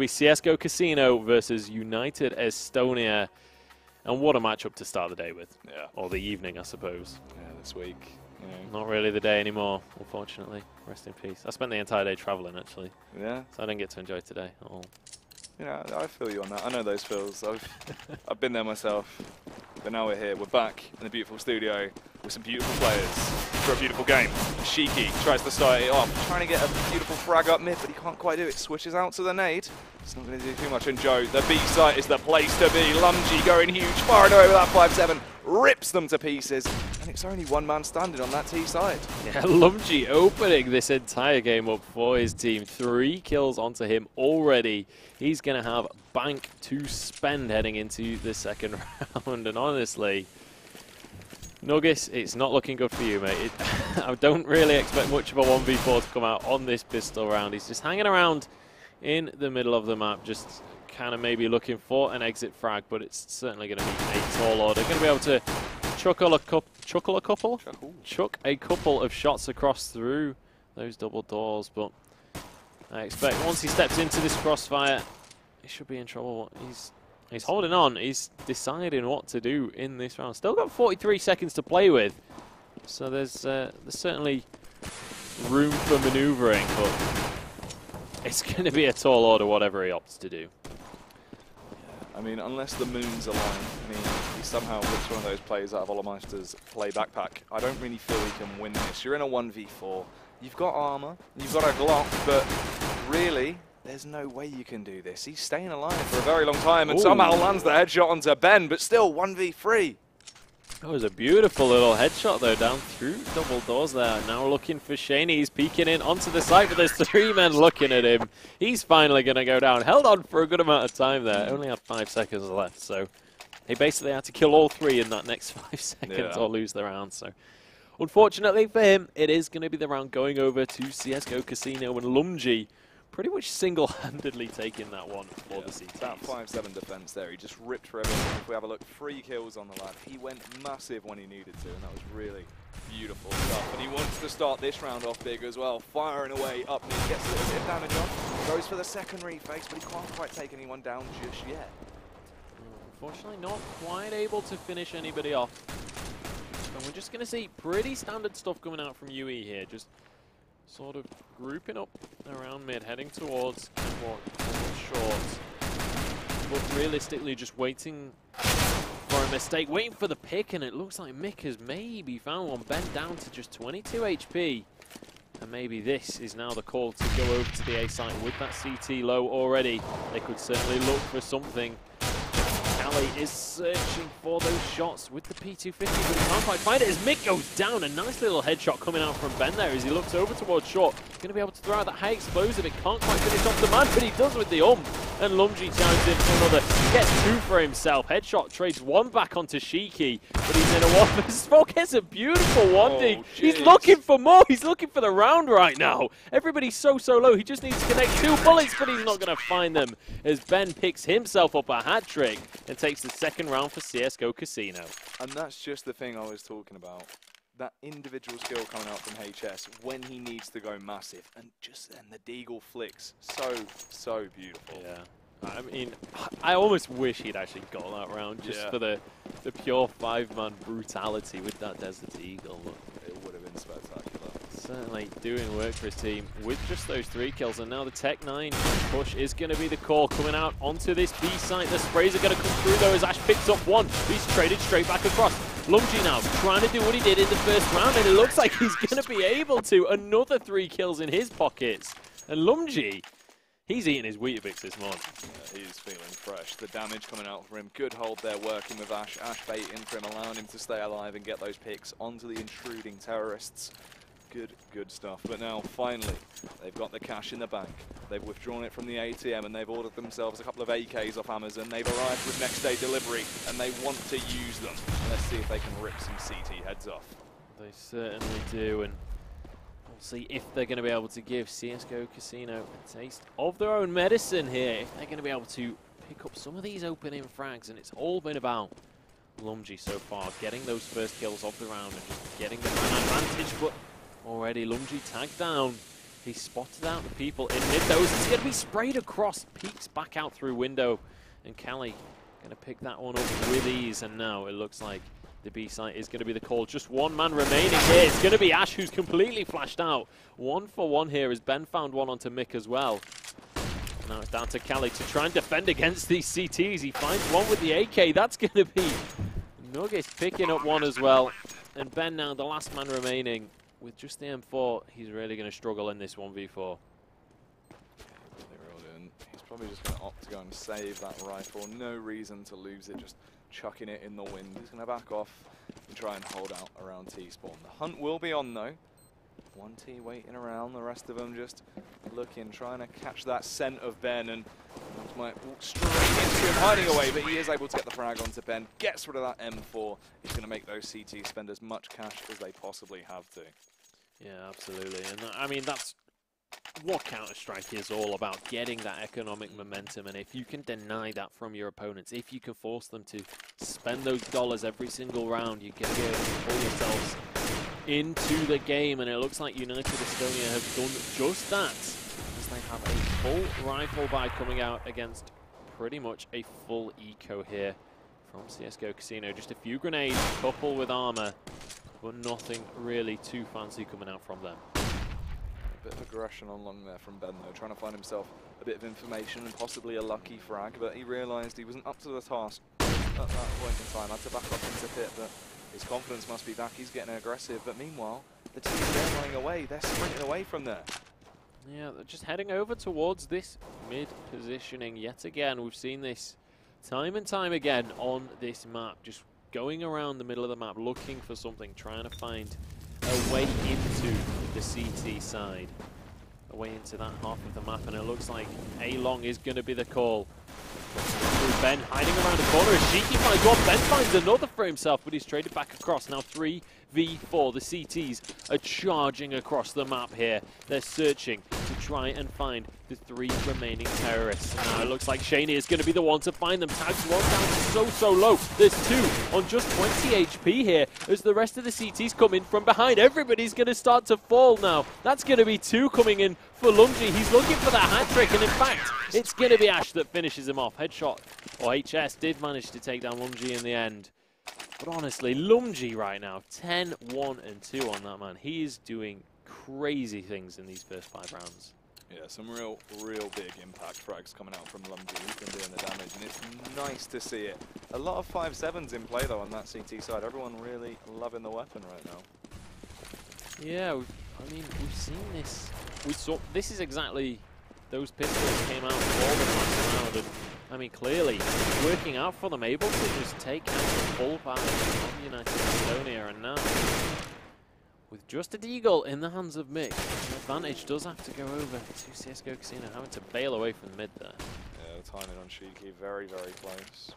be CSGOCasino versus United Estonia. And what a matchup to start the day with. Yeah. Or the evening, I suppose. Yeah, this week. Not really the day anymore, unfortunately. Rest in peace. I spent the entire day traveling, actually. Yeah. So I didn't get to enjoy today at all. You know, I feel you on that. I know those feels. I've been there myself. But now we're here. We're back in the beautiful studio with some beautiful players for a beautiful game. Shiki tries to start it off, trying to get a beautiful frag up mid, but he can't quite do it. Switches out to the nade. It's not going to do too much. And Joe, the B site is the place to be. Lungy going huge, far and away with that 5-7. Rips them to pieces. And it's only one man standing on that T side. Yeah, Lumgy opening this entire game up for his team. 3 kills onto him already. He's going to have bank to spend heading into the second round. And honestly, Nuggis, it's not looking good for you, mate. I don't really expect much of a 1v4 to come out on this pistol round. He's just hanging around in the middle of the map, just kind of maybe looking for an exit frag, but it's certainly going to be a tall order. Going to be able to chuck a couple of shots across through those double doors, but I expect once he steps into this crossfire, he should be in trouble. He's holding on. He's deciding what to do in this round. Still got 43 seconds to play with, so there's certainly room for maneuvering, but it's going to be a tall order whatever he opts to do. I mean, unless the moons align, I mean, he somehow looks one of those players out of Olomeister's play backpack. I don't really feel he can win this. You're in a 1v4. You've got armor, you've got a Glock, but really, there's no way you can do this. He's staying alive for a very long time and somehow lands the headshot onto Ben, but still 1v3. That was a beautiful little headshot, though, down through double doors there. Now looking for Shaney. He's peeking in onto the site, but there's 3 men looking at him. He's finally going to go down. Held on for a good amount of time there. Only had 5 seconds left, so he basically had to kill all 3 in that next 5 seconds or lose the round. So unfortunately for him, it is going to be the round going over to CSGOCasino, and Lumgy pretty much single-handedly taking that one for the CTs. That 5-7 defense there, he just ripped for everything. If we have a look, 3 kills on the lad. He went massive when he needed to, and that was really beautiful stuff. And he wants to start this round off big as well, firing away up mid, gets a little bit of damage on, goes for the secondary face, but he can't quite take anyone down just yet. Unfortunately, not quite able to finish anybody off. And we're just going to see pretty standard stuff coming out from UE here, just sort of grouping up around mid, heading towards short. But realistically, just waiting for a mistake, waiting for the pick, and it looks like Mick has maybe found one. Ben down to just 22 HP. And maybe this is now the call to go over to the A site with that CT low already. They could certainly look for something. Callie is searching for those shots with the P250, but he can't quite find it as Mick goes down. A nice little headshot coming out from Ben there as he looks over towards short. Going to be able to throw out that high explosive. It can't quite finish off the man, but he does with the And Lumgy chimes in for another. Gets 2 for himself. Headshot trades 1 back onto Shiki, but he's in a 1 versus 4. Gets a beautiful 1D. Oh, he's looking for more. He's looking for the round right now. Everybody's so low. He just needs to connect 2 bullets, but he's not going to find them as Ben picks himself up a hat trick and takes the second round for CSGOCasino. And that's just the thing I was talking about. That individual skill coming out from HS when he needs to go massive. And just then the deagle flicks. So beautiful. Yeah. I mean, I almost wish he'd actually got that round just for the pure 5-man brutality with that Desert Eagle. Look, it would have been spectacular. Certainly doing work for his team with just those 3 kills. And now the Tech 9 push is going to be the call coming out onto this B site. The sprays are going to come through though as Ash picks up 1. He's traded straight back across. Lumgy now trying to do what he did in the first round, and it looks like he's going to be able to. Another 3 kills in his pockets. And Lumgy, he's eating his Weetabix this morning. Yeah, he's feeling fresh. The damage coming out from him. Good hold there working with Ash. Ash baiting for him, allowing him to stay alive and get those picks onto the intruding terrorists. Good stuff. But now, finally, they've got the cash in the bank. They've withdrawn it from the ATM and they've ordered themselves a couple of AKs off Amazon. They've arrived with next day delivery and they want to use them. Let's see if they can rip some CT heads off. They certainly do, and we'll see if they're going to be able to give CSGOCasino a taste of their own medicine here. If they're going to be able to pick up some of these opening frags, and it's all been about Lumgy so far, getting those first kills of the round and just getting the man advantage, but already Lumgy tagged down He spotted out the people in mid. Those it's going to be sprayed across. Peeks back out through window. And Cali going to pick that one up with ease. And now it looks like the B site is going to be the call. Just one man remaining here. It's going to be Ash, who's completely flashed out. 1 for 1 here as Ben found one onto Mick as well. Now it's down to Cali to try and defend against these CTs. He finds one with the AK. That's going to be Nuggets picking up one as well. And Ben now the last man remaining. With just the M4, he's really going to struggle in this 1v4. He's probably just going to opt to go and save that rifle. No reason to lose it, just chucking it in the wind. He's going to back off and try and hold out around T-spawn. The hunt will be on though. 1T waiting around, the rest of them just looking, trying to catch that scent of Ben, and might walk straight into him, hiding away, but he is able to get the frag onto Ben, gets rid of that M4. He's going to make those CTs spend as much cash as they possibly have to. Yeah, absolutely. And I mean, that's what Counter-Strike is all about, getting that economic momentum. And if you can deny that from your opponents, if you can force them to spend those dollars every single round, you're going to be able to pull yourselves into the game. And it looks like United Estonia have done just that, as they have a full rifle buy coming out against pretty much a full eco here from CSGOCasino. Just a few grenades, a couple with armor, but nothing really too fancy coming out from them. A bit of aggression on long there from Ben though, trying to find himself a bit of information and possibly a lucky frag, but he realised he wasn't up to the task at that point in time. Had to back up into pit, but his confidence must be back. He's getting aggressive, but meanwhile, the team is running away. They're sprinting away from there. Yeah, they're just heading over towards this mid positioning yet again. We've seen this time and time again on this map, just going around the middle of the map, looking for something, trying to find a way into the CT side, a way into that half of the map, and it looks like A-Long is going to be the call. Ben hiding around the corner as Shiki finds one. Ben finds another for himself, but he's traded back across. Now 3v4. The CTs are charging across the map here. They're searching to try and find the 3 remaining terrorists. And now it looks like Shaney is going to be the one to find them. Tags one down so low. There's 2 on just 20 HP here as the rest of the CTs come in from behind. Everybody's going to start to fall now. That's going to be 2 coming in for Lungy. He's looking for that hat trick, and in fact, it's going to be Ash that finishes him off. Headshot, or HS did manage to take down Lungy in the end. But honestly, Lungy right now, 10, 1, and 2 on that man. He is doing crazy things in these first 5 rounds. Yeah, some real big impact frags coming out from Lungy. He's been doing the damage, and it's nice to see it. A lot of 5.7s in play, though, on that CT side. Everyone really loving the weapon right now. Yeah, I mean, we've seen this. We saw this is exactly those pistols came out all the last round, and I mean, clearly working out for them, able to just take out the full power of United Estonia, and now with just a deagle in the hands of Mick, the advantage does have to go over to CSGOCasino, having to bail away from the mid there. Yeah, the timing on Shiki, very close.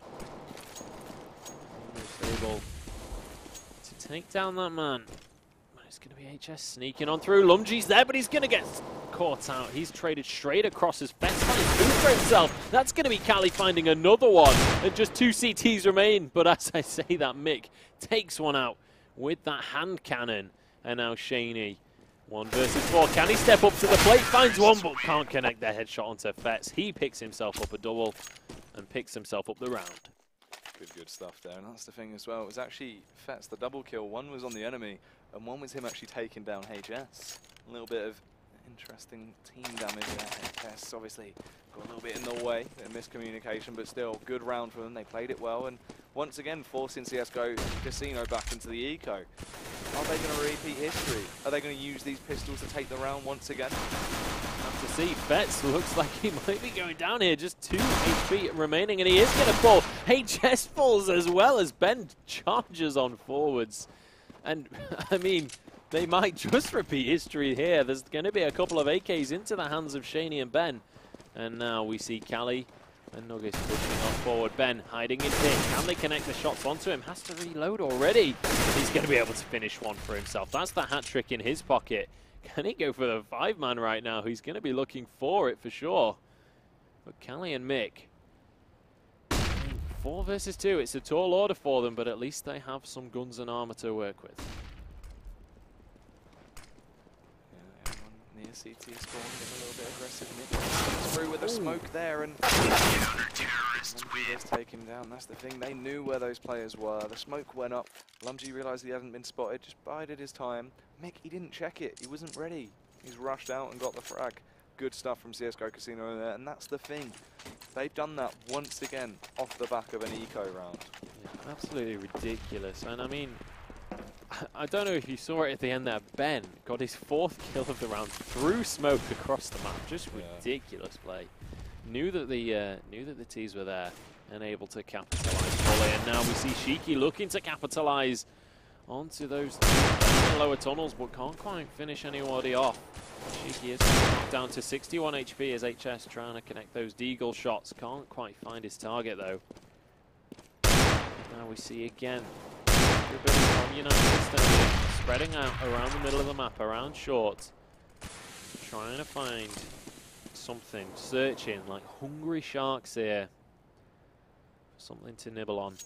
Almost able to take down that man. It's going to be HS sneaking on through. Lumgy's there, but he's going to get caught out. He's traded straight across his fence. Finds 2 for himself. That's going to be Cali finding another one. And just 2 CTs remain. But as I say that, Mick takes one out with that hand cannon. And now Shaney, 1 versus 4. Can he step up to the plate? Finds one, but can't connect their headshot onto Fetz. He picks himself up a double and picks himself up the round. Good stuff there, and that's the thing as well. It was actually Fetz the double kill. 1 was on the enemy, and 1 was him actually taking down HS. A little bit of interesting team damage there. HS obviously got a little bit in the way, a miscommunication, but still good round for them. They played it well, and once again forcing CSGOCasino back into the eco. Are they going to repeat history? Are they going to use these pistols to take the round once again? To see, Fetz looks like he might be going down here. Just 2 HP remaining, and he is going to fall. HS falls as well as Ben charges on forwards. And, I mean, they might just repeat history here. There's going to be a couple of AKs into the hands of Shaney and Ben. And now we see Cali and Nuggets pushing on forward. Ben hiding in pit. Can they connect the shots onto him? Has to reload already. He's going to be able to finish one for himself. That's the hat trick in his pocket. Can he go for the 5-man right now? He's going to be looking for it for sure. But Cali and Mick, 4 versus 2. It's a tall order for them, but at least they have some guns and armor to work with. Yeah, everyone near the CT is going to get a little bit aggressive. Mid through with a smoke there, and Lumji does take him down. That's the thing. They knew where those players were. The smoke went up. Lumji realized he hadn't been spotted. Just bided his time. Mick, he didn't check it. He wasn't ready. He's rushed out and got the frag. Good stuff from CSGOCasino there, and that's the thing. They've done that once again off the back of an eco round. Yeah, absolutely ridiculous. And I mean, I don't know if you saw it at the end there. Ben got his 4th kill of the round through smoke across the map. Just ridiculous play. Knew that the T's were there and able to capitalize fully. And now we see Shiki looking to capitalize onto those lower tunnels, but can't quite finish anybody off. Shiki is down to 61 HP as HS trying to connect those deagle shots. Can't quite find his target though. Now we see again everybody from United spreading out around the middle of the map, around short, trying to find something, searching like hungry sharks here. Something to nibble on.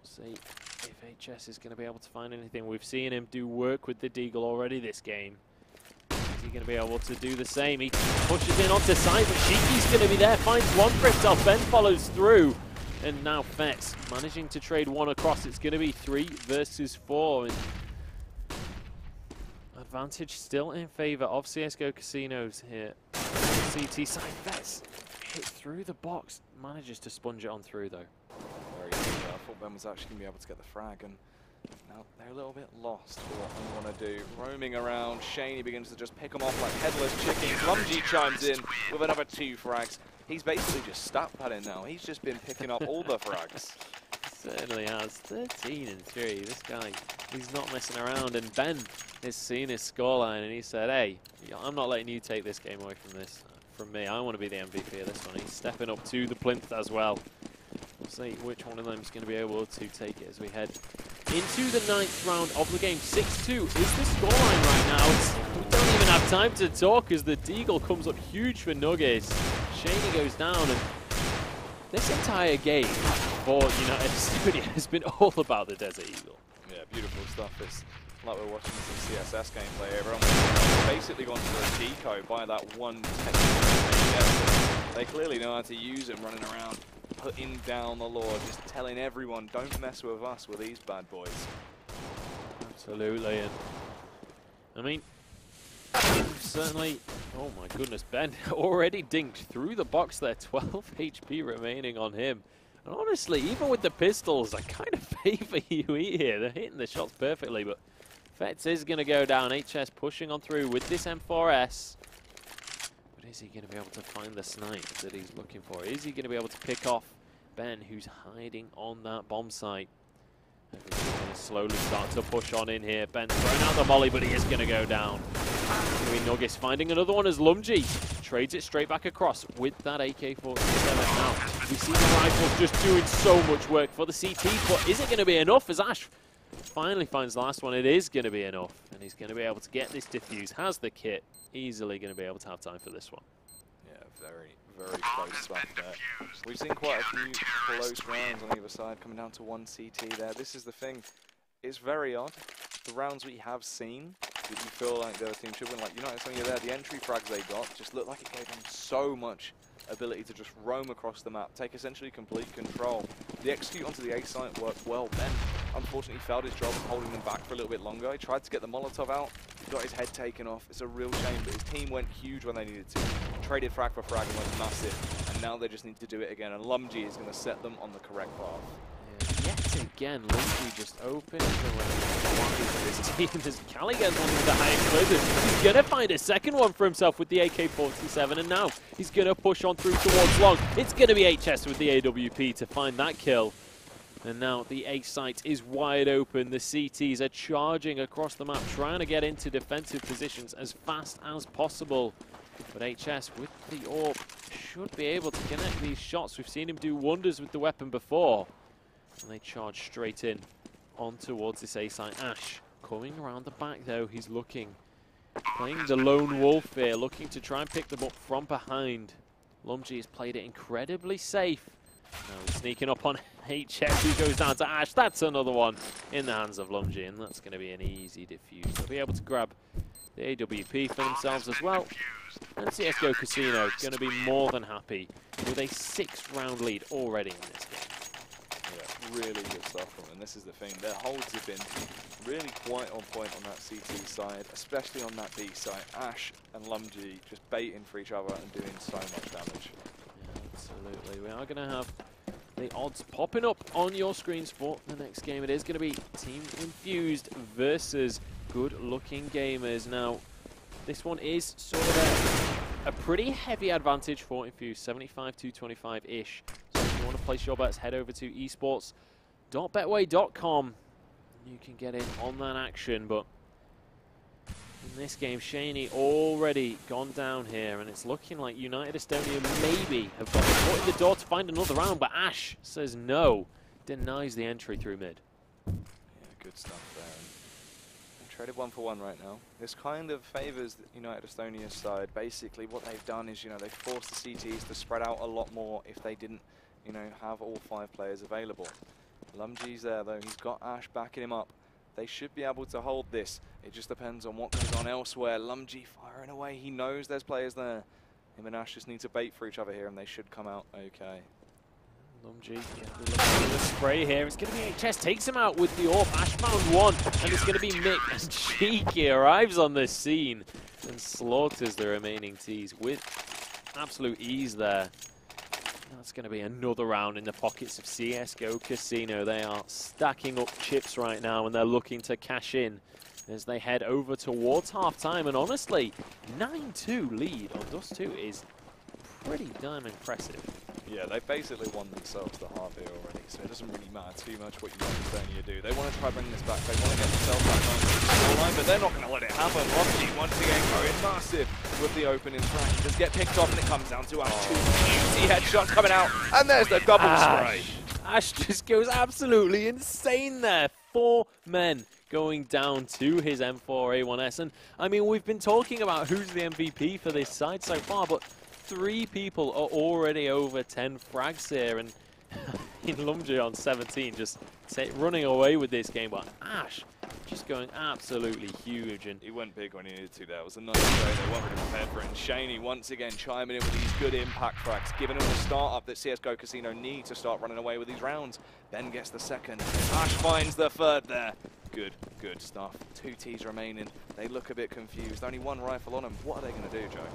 See if HS is going to be able to find anything. We've seen him do work with the deagle already this game. Is he going to be able to do the same? He pushes in onto side, but Shiki's going to be there, finds one for himself, Ben follows through. And now Fetz managing to trade one across. It's going to be 3 versus 4. And advantage still in favor of CSGOCasinos here. CT side, Fetz hit through the box, manages to sponge it on through though. Very good. I thought Ben was actually going to be able to get the frag, and now they're a little bit lost for what they want to do. Roaming around, Shaney begins to just pick them off like headless chickens. Lumji chimes in with another 2 frags. He's basically just stat padding now. He's just been picking up all the frags. Certainly has. 13 and 3. This guy, he's not messing around. And Ben has seen his scoreline and he said, hey, I'm not letting you take this game away from me. I want to be the MVP of this one. He's stepping up to the plinth as well. We'll see which one of them is going to be able to take it as we head into the 9th round of the game. 6-2 is the scoreline right now. We don't even have time to talk as the deagle comes up huge for Nuggies. Shaney goes down, and this entire game for United Studio has been all about the Desert Eagle. Yeah, beautiful stuff. It's like we're watching some CSS gameplay. Everyone's basically gone to the deco by that one technique. They clearly know how to use it, running around, putting down the law, just telling everyone, don't mess with us, with these bad boys. Absolutely, and I mean, certainly, oh my goodness, Ben already dinked through the box there, 12 HP remaining on him. And honestly, even with the pistols, I kind of favor UE here. They're hitting the shots perfectly, but Fetz is going to go down. HS pushing on through with this M4S. But is he going to be able to find the snipe that he's looking for? Is he going to be able to pick off Ben, who's hiding on that bomb site? Everybody's going to slowly start to push on in here. Ben's throwing out the volley, but he is going to go down. Nuggis finding another one as Lumji trades it straight back across with that AK-47 now. We see the rifles just doing so much work for the CT, but is it going to be enough as Ash finally finds the last one? It is going to be enough, and he's going to be able to get this defuse, has the kit, easily going to be able to have time for this one. Yeah, very close stuff there. We've seen quite a few close rounds on either side, coming down to 1 CT there. This is the thing, it's very odd. The rounds we have seen that you feel like the other team should win, like United Studio there, the entry frags they got just looked like it gave them so much ability to just roam across the map, take essentially complete control. The execute onto the A site worked well. Ben unfortunately failed his job of holding them back for a little bit longer. He tried to get the Molotov out, he got his head taken off. It's a real shame, but his team went huge when they needed to. Traded frag for frag and went massive, and now they just need to do it again, and Lumji is going to set them on the correct path. Yet again, Lumji just opening the way for his team as Cali gets one with the high explosive. He's going to find a second one for himself with the AK-47, and now he's going to push on through towards long. It's going to be HS with the AWP to find that kill. And now the A site is wide open. The CTs are charging across the map, trying to get into defensive positions as fast as possible. But HS with the AWP should be able to connect these shots. We've seen him do wonders with the weapon before. And they charge straight in on towards this A site. Ash coming around the back though. He's looking, playing the lone wolf here, looking to try and pick them up from behind. Lumji has played it incredibly safe. Now he's sneaking up on HS, who goes down to Ash. That's another one in the hands of Lumji, and that's going to be an easy defuse. They'll be able to grab the AWP for themselves as well. And CSGOCasino going to be more than happy with a 6-round lead already in this game. Yeah, really good stuff from them. And this is the thing, their holds have been really quite on point on that CT side, especially on that B side. Ash and Lumgy just baiting for each other and doing so much damage. Yeah, absolutely. We are going to have the odds popping up on your screens for the next game. It is going to be Team Infused versus Good Looking Gamers. Now, this one is sort of a pretty heavy advantage for Infused, 75 to 25-ish. So if you want to place your bets, head over to esports.betway.com. You can get in on that action, but in this game, Shaney already gone down here, and it's looking like United Estonia maybe have got the foot in the door to find another round, but Ash says no, denies the entry through mid. Yeah, good stuff there. Traded 1-for-1 right now. This kind of favours the United Estonia side. Basically, what they've done is, they've forced the CTs to spread out a lot more if they didn't, have all 5 players available. Lumgy's there though. He's got Ash backing him up. They should be able to hold this. It just depends on what goes on elsewhere. Lumgy firing away. He knows there's players there. Him and Ash just need to bait for each other here, and they should come out okay. Lumgy looking for the spray here. It's going to be HS takes him out with the AWP. Ash found one, and it's going to be Mick. And Cheeky arrives on the scene and slaughters the remaining Ts with absolute ease there. That's going to be another round in the pockets of CSGOCasino. They are stacking up chips right now, and they're looking to cash in as they head over towards half-time. And honestly, 9-2 lead on Dust 2 is pretty damn impressive. Yeah, they basically won themselves the half here already, so it doesn't really matter too much what United Estonia do. They want to try bringing this back. They want to get themselves back on the line, but they're not going to let it happen. Lumgy once again going massive with the opening frag. He does get picked off, and it comes down to Ash. 2 easy headshots coming out, and there's the double spray. Ash just goes absolutely insane there. 4 men going down to his M4A1S. And I mean, we've been talking about who's the MVP for this side so far, but 3 people are already over 10 frags here, and in Lumgy on 17 just running away with this game, but Ash just going absolutely huge. And he went big when he needed to there. It was a nice play. They weren't really prepared for it. And Shaney once again chiming in with these good impact frags, giving them the start-up that CSGOCasino need to start running away with these rounds. Ben gets the second. Ash finds the third there. Good stuff. 2 Ts remaining. They look a bit confused. Only 1 rifle on them. What are they going to do, Joe?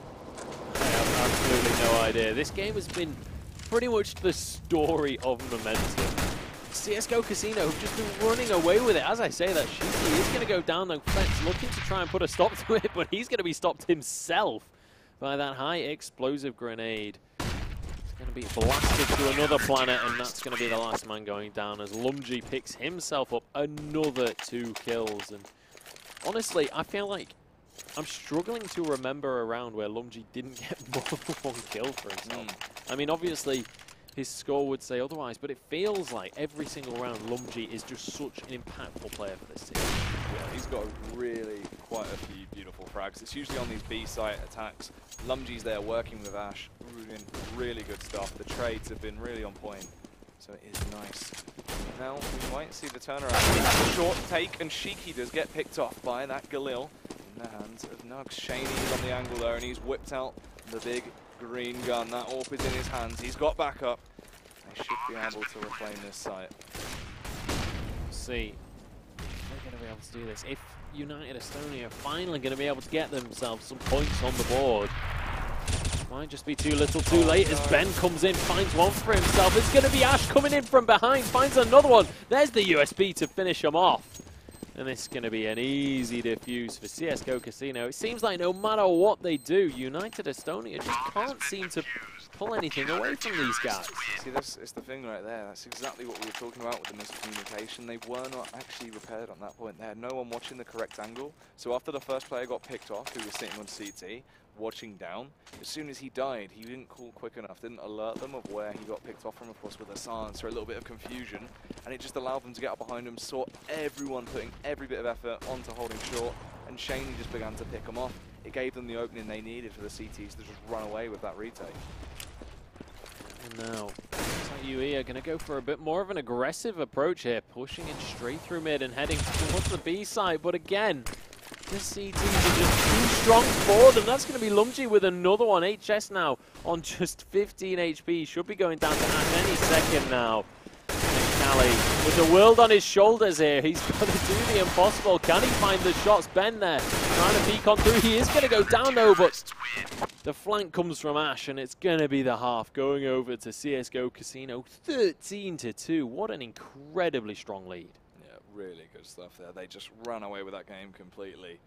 I have absolutely no idea. This game has been pretty much the story of momentum. CSGOCasino have just been running away with it. As I say that, Shiki is going to go down the fence looking to try and put a stop to it, but he's going to be stopped himself by that high explosive grenade. It's going to be blasted to another planet, and that's going to be the last man going down as Lumgy picks himself up another 2 kills. And honestly, I feel like I'm struggling to remember a round where Lumgy didn't get more than 1 kill for himself. I mean, obviously, his score would say otherwise, but it feels like every single round Lumgy is just such an impactful player for this team. Yeah, he's got really quite a few beautiful frags. It's usually on these B-site attacks. Lumgy's there working with Ash, doing really good stuff. The trades have been really on point, so it is nice. Now, we might see the turnaround. That's a short take, and Shiki does get picked off by that Galil in the hands of Nugs. Shaney's on the angle there, and he's whipped out the big green gun. That AWP is in his hands. He's got backup. They should be able to reclaim this site. We'll see if they're going to be able to do this. If United Estonia are finally going to be able to get themselves some points on the board, might just be too little too late as Ben comes in, finds one for himself. It's going to be Ash coming in from behind, finds another one. There's the USB to finish him off. And this is going to be an easy defuse for CSGOCasino. It seems like no matter what they do, United Estonia just can't seem to pull anything away from these guys. See, that's the thing right there. That's exactly what we were talking about with the miscommunication. They were not actually repaired on that point. They had no one watching the correct angle. So after the first player got picked off, who was sitting on CT, watching down, as soon as he died, he didn't call quick enough, didn't alert them of where he got picked off from, of course, with a silence or a little bit of confusion, and it just allowed them to get up behind him, saw everyone putting every bit of effort onto holding short, and Shaney just began to pick them off. It gave them the opening they needed for the CTs to just run away with that retake. And now, looks like UE are going to go for a bit more of an aggressive approach here, pushing it straight through mid and heading towards the B side, but again, The CTs are just too strong for them. That's going to be Lumji with another one. HS now on just 15 HP. Should be going down to Ash any second now. Cali with the world on his shoulders here. He's got to do the impossible. Can he find the shots? Ben there trying to peek on through. He is going to go down though, but the flank comes from Ash, and it's going to be the half going over to CSGOCasino 13-2. What an incredibly strong lead. Yeah, really good stuff there. They just ran away with that game completely.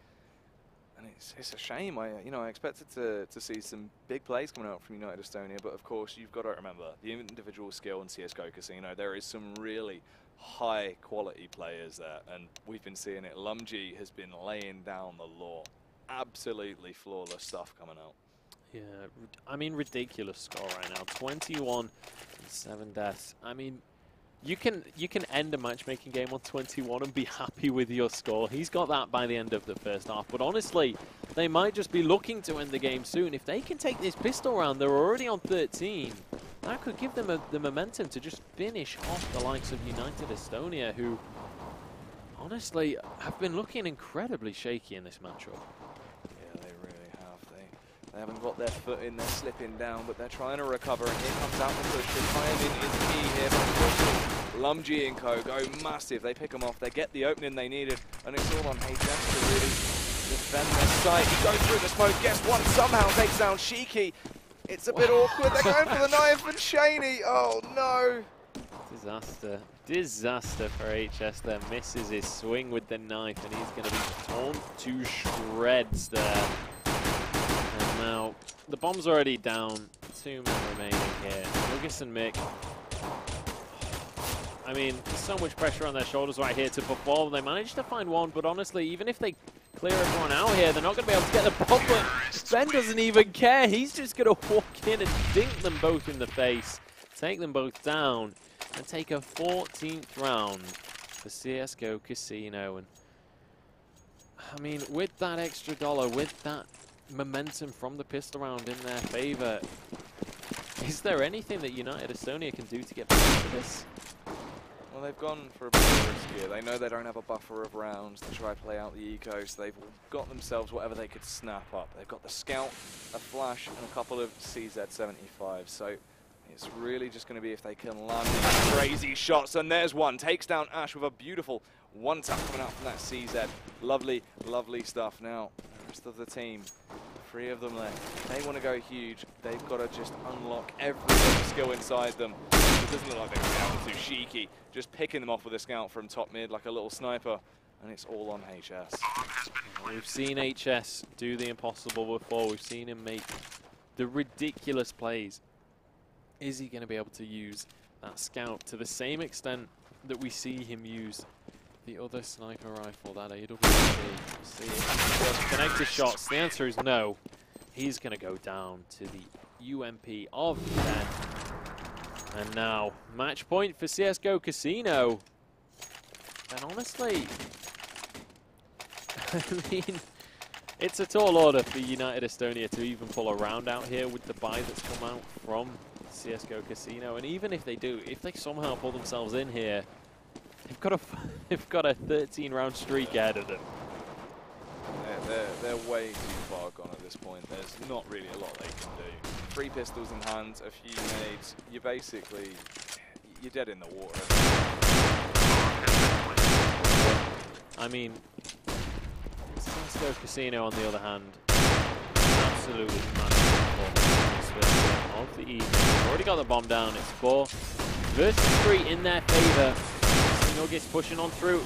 And it's a shame. I expected to see some big plays coming out from United Estonia, but of course you've got to remember the individual skill in CSGOCasino. There is some really high quality players there, and we've been seeing it. Lumji has been laying down the law. Absolutely flawless stuff coming out. Yeah, I mean, ridiculous score right now. 21 and 7 deaths. I mean, you can end a matchmaking game on 21 and be happy with your score. He's got that by the end of the first half. But honestly, they might just be looking to end the game soon. If they can take this pistol round, they're already on 13. That could give them the momentum to just finish off the likes of United Estonia, who honestly have been looking incredibly shaky in this matchup. Yeah, they really have. They haven't got their foot in, they're slipping down, but they're trying to recover, and here comes out the push. The timing is key here, but Lumji and co go massive. They pick them off, they get the opening they needed, and it's all on HS to really defend their site. He goes through the smoke, gets one, somehow takes down Shiki. It's a bit awkward, they're going for the knife, and Shaney, oh no! Disaster. Disaster for HS there. Misses his swing with the knife, and he's going to be torn to shreds there. And now, the bomb's already down. 2 men remaining here. Lucas and Mick. I mean, there's so much pressure on their shoulders right here to perform. They managed to find one, but honestly, even if they clear everyone out here, they're not going to be able to get the bomb. But Ben doesn't even care. He's just going to walk in and dink them both in the face, take them both down, and take a 14th round for CSGOCasino. And I mean, with that extra dollar, with that momentum from the pistol round in their favor, is there anything that United Estonia can do to get back to this? Well, they've gone for a bit of risk here. They know they don't have a buffer of rounds to try play out the eco, so they've got themselves whatever they could snap up. They've got the Scout, a Flash, and a couple of CZ-75, so it's really just going to be if they can land these crazy shots. And there's one. Takes down Ash with a beautiful one-tap coming out from that CZ. Lovely, lovely stuff. Now, the rest of the team, 3 of them left. They want to go huge. They've got to just unlock every skill inside them. It doesn't look like they're going to be able to. Shiki just picking them off with a Scout from top mid like a little sniper. And it's all on HS. We've seen HS do the impossible before. We've seen him make the ridiculous plays. Is he going to be able to use that Scout to the same extent that we see him use the other sniper rifle, that AWP? See if he connected shots. The answer is no. He's going to go down to the UMP of 10. And now, match point for CSGOCasino. And honestly, I mean, it's a tall order for United Estonia to even pull a round out here with the buy that's come out from CSGOCasino. And even if they do, if they somehow pull themselves in here, they've got a 13-round streak ahead of them. They're way too far gone at this point. There's not really a lot they can do. 3 pistols in hand, a few nades. You're dead in the water. I mean, CSGOCasino on the other hand, absolutely massive performance of the evening. They've already got the bomb down. It's 4 versus 3 in their favor. Nuggets pushing on through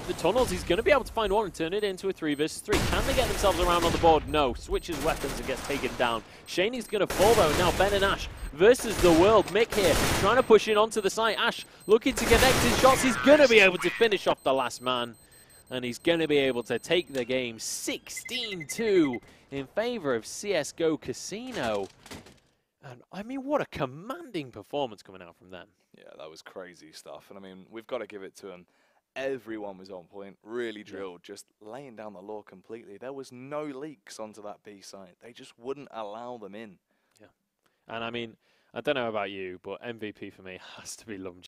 the tunnels. He's going to be able to find one and turn it into a 3 versus 3. Can they get themselves around on the board? No. Switches weapons and gets taken down. Shaney's going to fall though. Now Ben and Ash versus the world. Mick here trying to push in onto the site. Ash looking to connect his shots. He's going to be able to finish off the last man. And he's going to be able to take the game 16-2 in favor of CSGOCasino. And I mean, what a commanding performance coming out from them. Yeah, that was crazy stuff. And I mean, we've got to give it to them. Everyone was on point, really drilled, just laying down the law completely. There was no leaks onto that B site. They just wouldn't allow them in. Yeah. And I mean, I don't know about you, but MVP for me has to be Lumji.